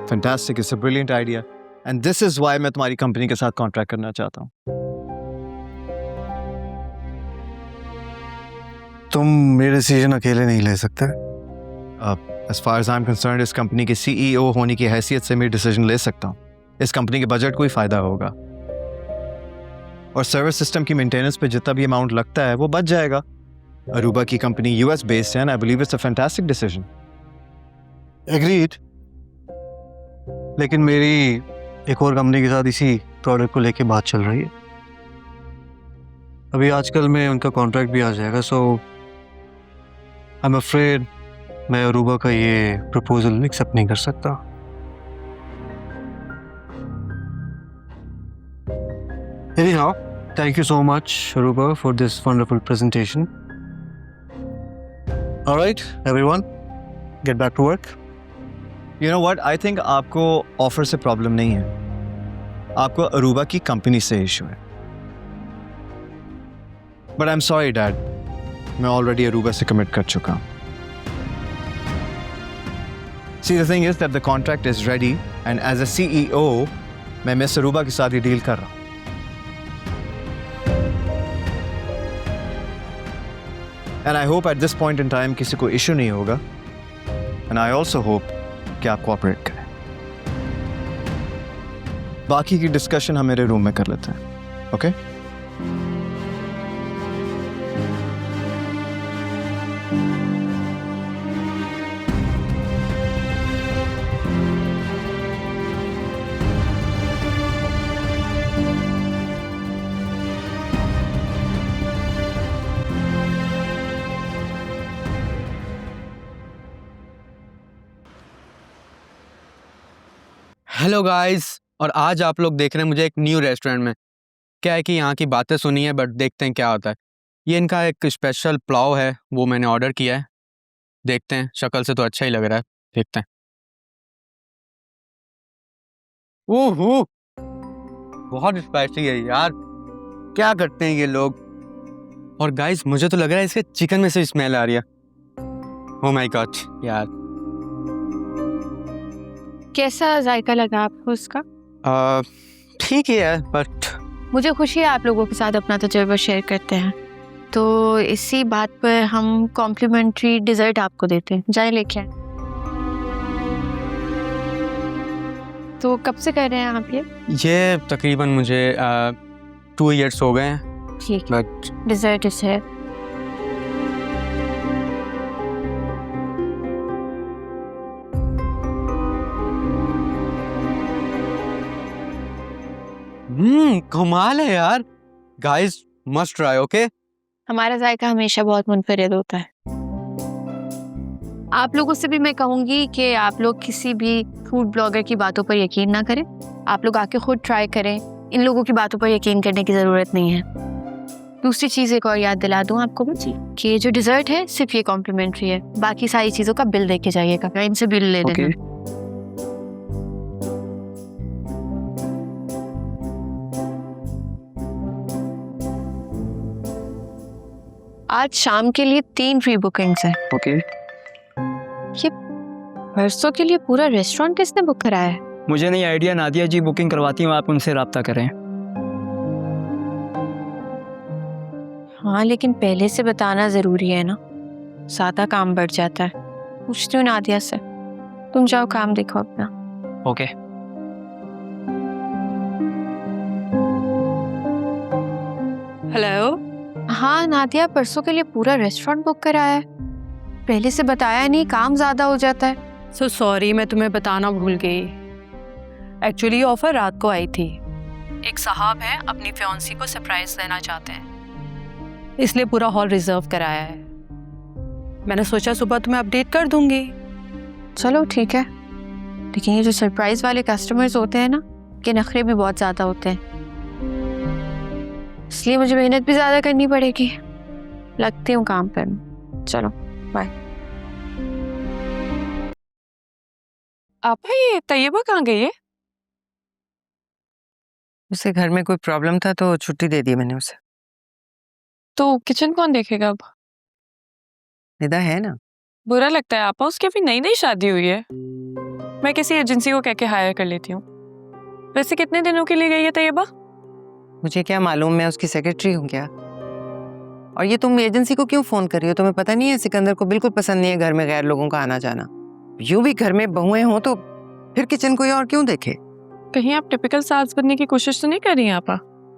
Fantastic, it's a brilliant idea and this is why मैं तुम्हारी company के साथ कॉन्ट्रैक्ट करना चाहता हूँ। तुम मेरे डिसीजन अकेले नहीं ले सकते। As far as I am concerned, इस कंपनी के सीईओ होने की हैसियत से मैं डिसीजन ले सकता हूँ। इस कंपनी के बजट को ही फायदा होगा और सर्विस सिस्टम की मेंटेनेंस पे जितना भी अमाउंट लगता है वो बच जाएगा। अरूबा की कंपनी यूएस बेस्ड है and I believe it's a fantastic decision. Agreed, लेकिन मेरी एक और कंपनी के साथ इसी प्रोडक्ट को लेके बात चल रही है। अभी आजकल में उनका कॉन्ट्रैक्ट भी आ जाएगा, सो आई एम अफ्रेड मैं अरूबा का ये प्रपोजल एक्सेप्ट नहीं कर सकता। Anyhow, thank you so much, Aruba, for this wonderful presentation. All right, everyone, get back to work. You know what, I think आपको ऑफर से प्रॉब्लम नहीं है, आपको अरूबा की कंपनी से इशू है। But I am sorry dad, मैं already Aruba से कमिट कर चुका हूँ। See, the thing is that the contract is ready and as a CEO मैं मिस अरूबा के साथ ही डील कर रहा हूँ। And I hope at this point in time किसी को इशू नहीं होगा and I also hope कि आप कोऑपरेट करें। बाकी की डिस्कशन हम मेरे रूम में कर लेते हैं, ओके? हेलो गाइस, और आज आप लोग देख रहे हैं मुझे एक न्यू रेस्टोरेंट में। क्या है कि यहाँ की बातें सुनी है, बट देखते हैं क्या होता है। ये इनका एक स्पेशल पुलाव है, वो मैंने ऑर्डर किया है। देखते हैं, शक्ल से तो अच्छा ही लग रहा है, देखते हैं। ओहो, बहुत स्पाइसी है यार, क्या करते हैं ये लोग। और गाइस, मुझे तो लग रहा है इसके चिकन में से स्मेल आ रही है। ओह माय गॉड यार। कैसा जायका लगा आपको उसका? ठीक ही है, बट मुझे खुशी है आप लोगों के साथ अपना तजुर्बा शेयर करते हैं। तो इसी बात पर हम कॉम्प्लीमेंट्री डिज़र्ट आपको देते हैं, जाए लेके आए। तो कब से कर रहे हैं आप ये तकरीबन मुझे 2 इयर्स हो गए हैं, ठीक, बट डिज़र्ट इस है। कमाल है यार। Guys must try, okay? हमारा जायका हमेशा बहुत मुनफरिद होता है। आप लोगों से भी मैं कहूँगी कि आप लोग किसी भी फूड ब्लॉगर की बातों पर यकीन ना करें। आप लोग आके खुद ट्राई करें, इन लोगों की बातों पर यकीन करने की ज़रूरत नहीं है। दूसरी चीज़ एक और याद दिला दूँ आपको कि ये जो डिज़र्ट है सिर्फ ये कॉम्प्लीमेंट्री है, बाकी सारी चीज़ों का बिल देख के जाइएगा, इनसे बिल ले लेना। आज शाम के लिए 3 फ्री बुकिंग्स हैं। ओके। ये परसों के लिए पूरा रेस्टोरेंट किसने बुक कराया है? मुझे नहीं आइडिया, नादिया जी बुकिंग करवाती हूँ, आप उनसे रब्ता करें। हाँ, लेकिन पहले से बताना जरूरी है ना, सादा काम बढ़ जाता है। पूछती हूँ नादिया से, तुम जाओ काम देखो अपना। ओके। हेलो। हाँ नादिया, परसों के लिए पूरा रेस्टोरेंट बुक कराया है, पहले से बताया नहीं, काम ज्यादा हो जाता है। सो सॉरी, मैं तुम्हें बताना भूल गई। एक्चुअली ऑफर रात को आई थी। एक साहब हैं, अपनी फियांसी को सरप्राइज देना चाहते हैं, इसलिए पूरा हॉल रिजर्व कराया है। मैंने सोचा सुबह तुम्हें अपडेट कर दूंगी। चलो ठीक है, लेकिन ये जो सरप्राइज वाले कस्टमर्स होते हैं ना, के नखरे भी बहुत ज्यादा होते हैं, इसलिए मुझे मेहनत भी ज्यादा करनी पड़ेगी। लगती हूँ काम पर। चलो बाय। आपा, ये तैयबा कहाँ गई है? उसे घर में कोई प्रॉब्लम था तो छुट्टी दे दी मैंने उसे। तो किचन कौन देखेगा अब? निदा है ना। बुरा लगता है आपा, उसकी अभी नई नई शादी हुई है। मैं किसी एजेंसी को कह के हायर कर लेती हूँ। वैसे कितने दिनों के लिए गई है तैयबा? मुझे क्या मालूम, मैं उसकी सेक्रेटरी हूँ क्या? और ये तुम एजेंसी को क्यों फोन कर रही हो? तुम्हें पता नहीं है सिकंदर को बिल्कुल पसंद नहीं है घर में गैर लोगों का आना जाना। यूं भी घर में बहुएं हो तो फिर किचन कोई और क्यों देखे? कहीं आप टिपिकल सास बनने की कोशिश तो नहीं कर रही हैं आपा?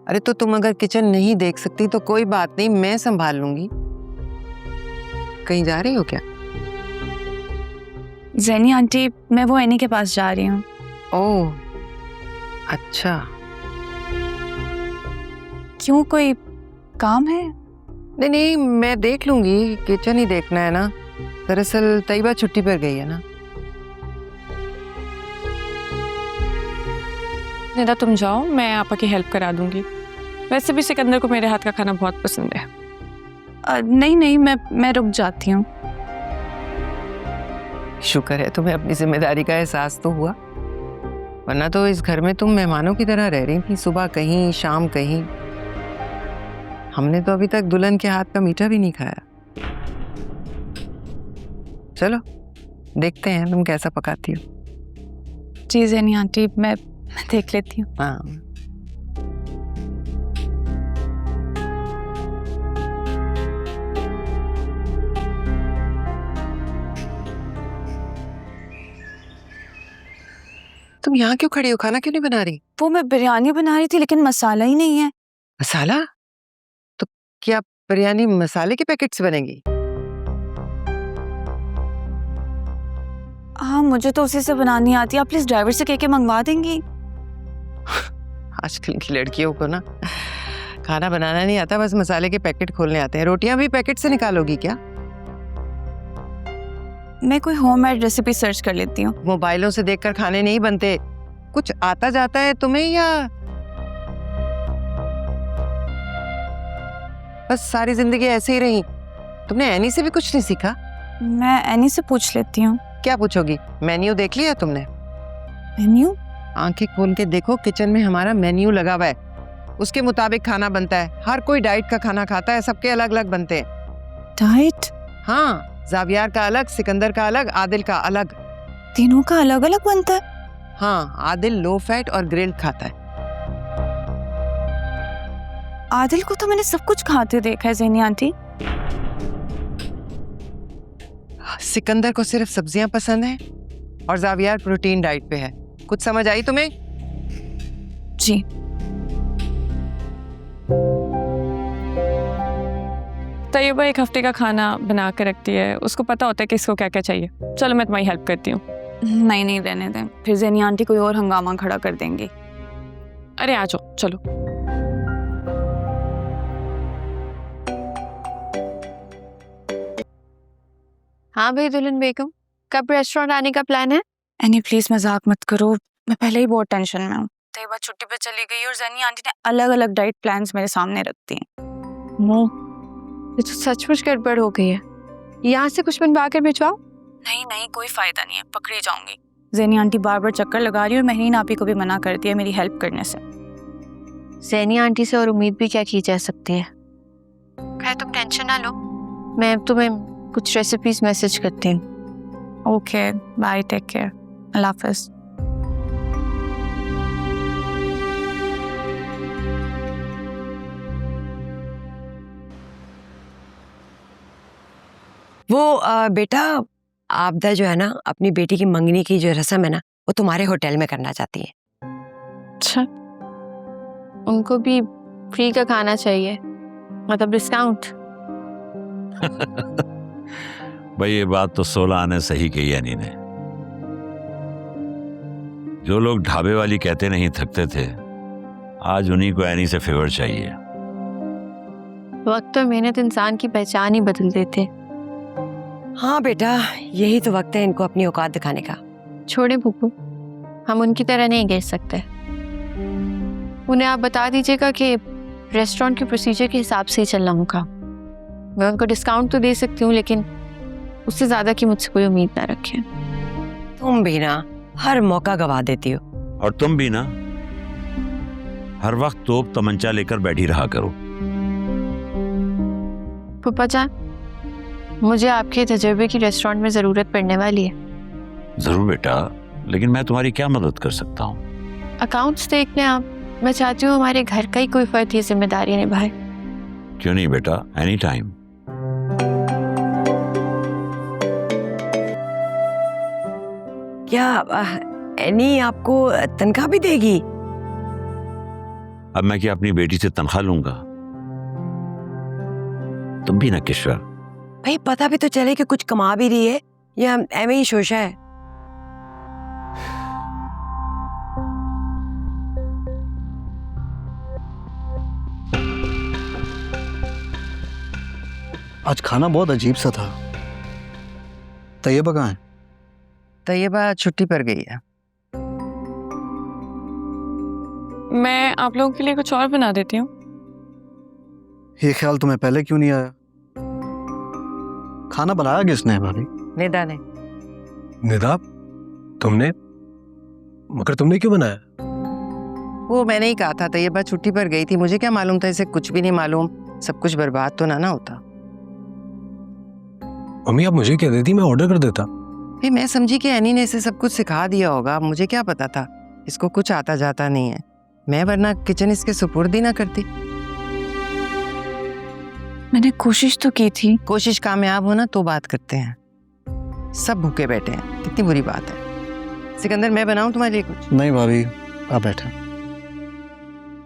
अरे तो तुम अगर किचन नहीं देख सकती तो कोई बात नहीं, मैं संभाल लूंगी। कहीं जा रही हो क्या? जैनी आंटी, मैं वो एनी के पास जा रही हूँ। ओह अच्छा। क्यों, कोई काम है? नहीं नहीं, मैं देख लूंगी, किचन ही देखना है ना। दरअसल तैयबा छुट्टी पर गई है ना। निदा तुम जाओ, मैं आपा की हेल्प करा दूंगी। वैसे भी सिकंदर को मेरे हाथ का खाना बहुत पसंद है। नहीं नहीं, मैं रुक जाती हूँ। शुक्र है तुम्हें अपनी जिम्मेदारी का एहसास तो हुआ, वरना तो इस घर में तुम मेहमानों की तरह रह रही थी, सुबह कहीं शाम कहीं। हमने तो अभी तक दुल्हन के हाथ का मीठा भी नहीं खाया। चलो देखते हैं तुम कैसा पकाती हो। जी जैनी आंटी, मैं देख लेती हूँ। हाँ तुम यहाँ क्यों खड़ी हो? खाना क्यों नहीं बना रही? वो मैं बिरयानी बना रही थी लेकिन मसाला ही नहीं है। मसाला? तो क्या बिरयानी मसाले के पैकेट से बनेगी? हाँ, मुझे तो उसी से बनानी आती है। आप प्लीज ड्राइवर से कह के मंगवा देंगी? आजकल की लड़कियों को ना खाना बनाना नहीं आता, बस मसाले के पैकेट खोलने आते हैं। रोटियां भी पैकेट से निकालोगी क्या? मैं कोई होममेड रेसिपी सर्च कर लेती हूँ। मोबाइलों से देखकर खाने नहीं बनते। कुछ आता जाता है तुम्हें या बस सारी जिंदगी ऐसे ही रही? तुमने एनी से भी कुछ नहीं सीखा? मैं एनी से पूछ लेती हूँ। क्या पूछोगी? मेन्यू देख लिया तुमने? मेन्यू? आंखें खोल के देखो, किचन में हमारा मेन्यू लगा हुआ है, उसके मुताबिक खाना बनता है। हर कोई डाइट का खाना खाता है, सबके अलग अलग बनते हैं। डाइट? हाँ, जावियार का अलग, सिकंदर का अलग, आदिल का अलग। तीनों का अलग अलग बनता है? हाँ, आदिल लो फैट और ग्रिल्ड खाता है। आदिल को तो मैंने सब कुछ खाते देखा है ज़ैनी आंटी। सिकंदर को सिर्फ सब्जियां पसंद है और जावियार प्रोटीन डाइट पे है। कुछ समझ आई तुम्हें? जी। तैयबा एक हफ्ते का खाना बना कर रखती है, उसको पता होता है कि इसको क्या क्या चाहिए। चलो मैं तुम्हारी हेल्प करती हूँ। नहीं रहने दें, फिर ज़ैनी आंटी कोई और हंगामा खड़ा कर देंगी। अरे आ जाओ, चलो। हाँ भाई दुल्हन बेगम, कब रेस्टोरेंट आने का प्लान है? एनी प्लीज मजाक मत करो, मैं पहले ही बहुत टेंशन में हूँ। तैयबा छुट्टी पे चली गई और ज़ैनी आंटी ने अलग अलग डाइट प्लान्स मेरे सामने रख दिए। ये तो सचमुच गड़बड़ हो गई है। यहाँ से कुछ बनवा कर भिजवाओ। नहीं, कोई फायदा नहीं है, पकड़ी जाऊंगी। ज़ैनी आंटी बार बार चक्कर लगा रही है और महरीन आपी को भी मना कर दिया मेरी हेल्प करने से। ज़ैनी आंटी से और उम्मीद भी क्या की जा सकती है। खैर तुम टेंशन ना लो, मैं तुम्हें कुछ रेसिपीज मैसेज करती हूँ। ओके बाय, टेक केयर, अल्लाह हाफ़िज़। वो बेटा आपदा जो है ना, अपनी बेटी की मंगनी की जो रस्म है ना, वो तुम्हारे होटल में करना चाहती है। अच्छा, उनको भी फ्री का खाना चाहिए, मतलब डिस्काउंट? भाई ये बात तो 16 आने सही कही यानी ने। जो लोग ढाबे वाली कहते नहीं थकते थे, आज उन्हीं को एनी से फेवर चाहिए। वक्त और मेहनत इंसान की पहचान ही बदल देते। हाँ बेटा, यही तो वक्त है इनको अपनी औकात दिखाने का। छोड़े फूफू, हम उनकी तरह नहीं गिर सकते। उन्हें आप बता दीजिएगा कि रेस्टोरेंट के प्रोसीजर के हिसाब से ही चलना होगा। मैं उनको डिस्काउंट तो दे सकती हूँ, लेकिन उससे ज़्यादा की मुझसे कोई उम्मीद ना रखें। तुम भी ना हर मौका गवा देती हो। और तुम भी ना हर वक्त तोप तमंचा लेकर बैठी रहा करो। फूफा जान, मुझे आपके तजुर्बे की रेस्टोरेंट में ज़रूरत पड़ने वाली है। जरूर बेटा, लेकिन मैं तुम्हारी क्या मदद कर सकता हूँ? अकाउंट्स देख लें आप। मैं चाहती हूँ हमारे घर का ही कोई फर्द ये जिम्मेदारी निभाए। क्यों नहीं बेटा, एनी टाइम। क्या एनी आपको तनख्वाह भी देगी? अब मैं क्या अपनी बेटी से तनख्वाह लूंगा? तुम भी ना किश्वर। भाई पता भी तो चले कि कुछ कमा भी रही है या एवं ही शोशा है। आज खाना बहुत अजीब सा था। तैयबा कहाँ है? तैयबा छुट्टी पर गई है। मैं आप लोगों के लिए कुछ और बना देती हूँ। ये ख्याल तुम्हें पहले क्यों नहीं आया? खाना बनाया किसने है भाभी? निदा ने। निदा, तुमने? मगर तुमने क्यों बनाया? वो मैंने ही कहा था, तैयबा छुट्टी पर गई थी। मुझे क्या मालूम था, इसे कुछ भी नहीं मालूम। सब कुछ बर्बाद तो ना होता। मम्मी आप मुझे क्या देती, मैं ऑर्डर कर देता। फिर मैं समझी कि एनी ने इसे सब कुछ सिखा दिया होगा। मुझे क्या पता था इसको कुछ आता जाता नहीं है। मैं वरना किचन इसके सुपुर्द ही ना करती। मैंने कोशिश तो की थी। कोशिश कामयाब होना तो बात करते हैं। सब भूखे बैठे हैं, कितनी बुरी बात है। सिकंदर मैं बनाऊं तुम्हारे लिए कुछ? नहीं भाभी, आप बैठे।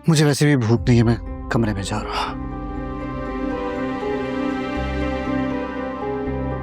मुझे वैसे भी भूख नहीं है, मैं कमरे में जा रहा हूँ।